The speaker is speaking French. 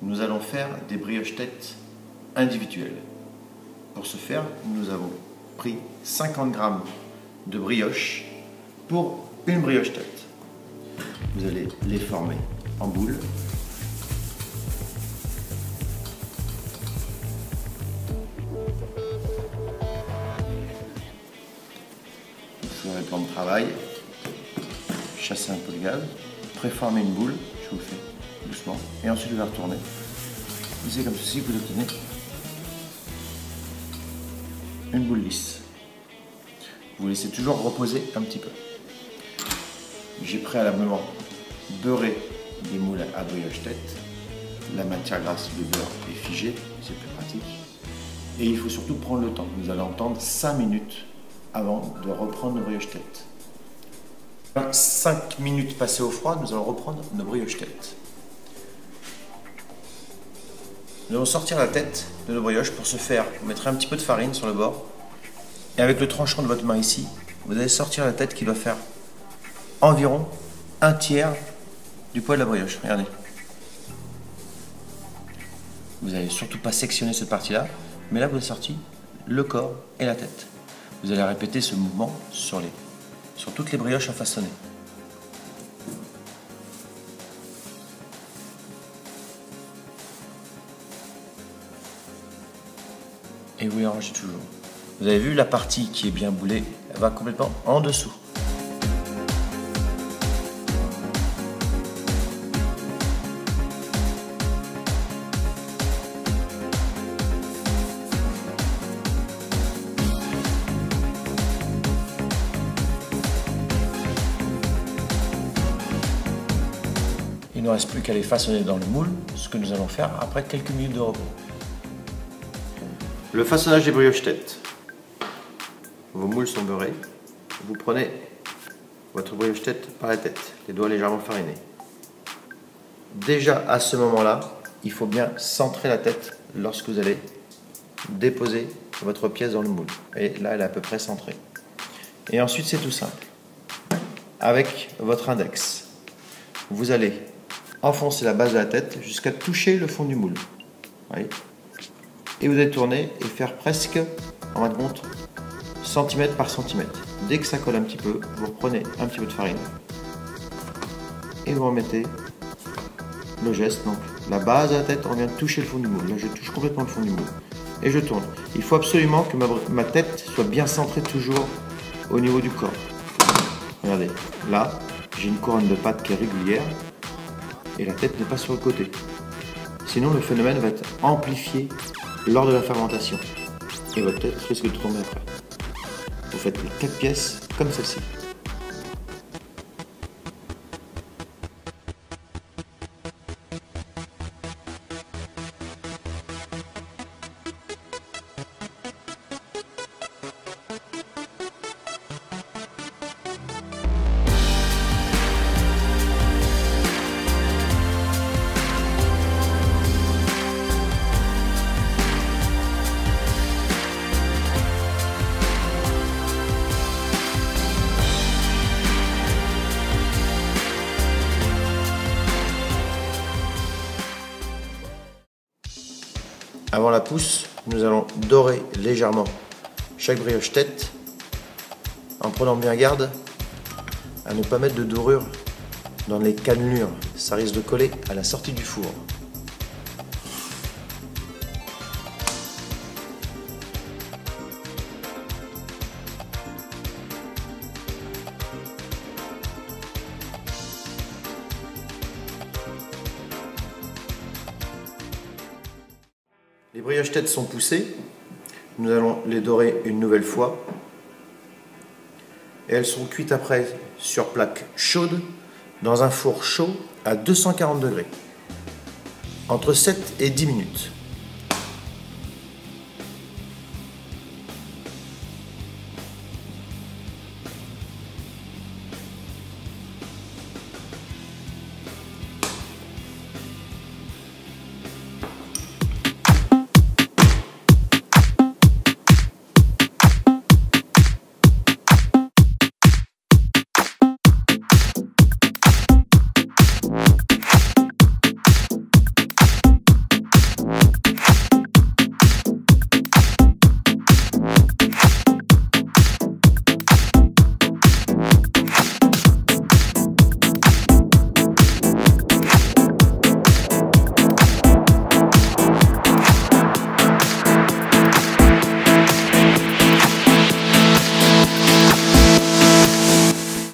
nous allons faire des brioches têtes individuelles. Pour ce faire, nous avons pris 50 g de brioche pour une brioche tête. Vous allez les former en boules. Sur les plans de travail, chasser un peu de gaz, préformer une boule, je vous le fais doucement, et ensuite je vais retourner. C'est comme ceci que vous obtenez une boule lisse. Vous laissez toujours reposer un petit peu. J'ai préalablement beurré des moules à brioche tête. La matière grasse de beurre est figée, c'est plus pratique. Et il faut surtout prendre le temps. Nous allons attendre 5 minutes avant de reprendre nos brioches têtes. 5 minutes passées au froid, nous allons reprendre nos brioches têtes. Nous allons sortir la tête de nos brioches. Pour ce faire, vous mettrez un petit peu de farine sur le bord. Et avec le tranchant de votre main ici, vous allez sortir la tête qui doit faire environ 1/3 du poids de la brioche. Regardez. Vous n'allez surtout pas sectionner cette partie-là, mais là vous avez sorti le corps et la tête. Vous allez répéter ce mouvement sur toutes les brioches à façonner. Et vous les rangez toujours. Vous avez vu la partie qui est bien boulée, elle va complètement en dessous. Il ne reste plus qu'à les façonner dans le moule, ce que nous allons faire après quelques minutes de repos. Le façonnage des brioches têtes. Vos moules sont beurrés. Vous prenez votre brioche tête par la tête, les doigts légèrement farinés. Déjà à ce moment-là, il faut bien centrer la tête lorsque vous allez déposer votre pièce dans le moule. Et là, elle est à peu près centrée. Et ensuite, c'est tout simple. Avec votre index, vous allez enfoncer la base de la tête jusqu'à toucher le fond du moule. Voyez. Et vous allez tourner et faire presque, en fin de compte, centimètre par centimètre. Dès que ça colle un petit peu, vous reprenez un petit peu de farine et vous remettez le geste. Donc la base de la tête, on vient de toucher le fond du moule. Là, je touche complètement le fond du moule et je tourne. Il faut absolument que ma tête soit bien centrée toujours au niveau du corps. Regardez, là, j'ai une couronne de pâte qui est régulière et la tête n'est pas sur le côté. Sinon, le phénomène va être amplifié lors de la fermentation et votre tête risque de tomber après. Vous faites les 4 pièces comme celle-ci. Avant la pousse, nous allons dorer légèrement chaque brioche tête en prenant bien garde à ne pas mettre de dorure dans les cannelures. Ça risque de coller à la sortie du four. Les brioches têtes sont poussées, nous allons les dorer une nouvelle fois et elles sont cuites après sur plaque chaude dans un four chaud à 240 degrés, entre 7 et 10 minutes.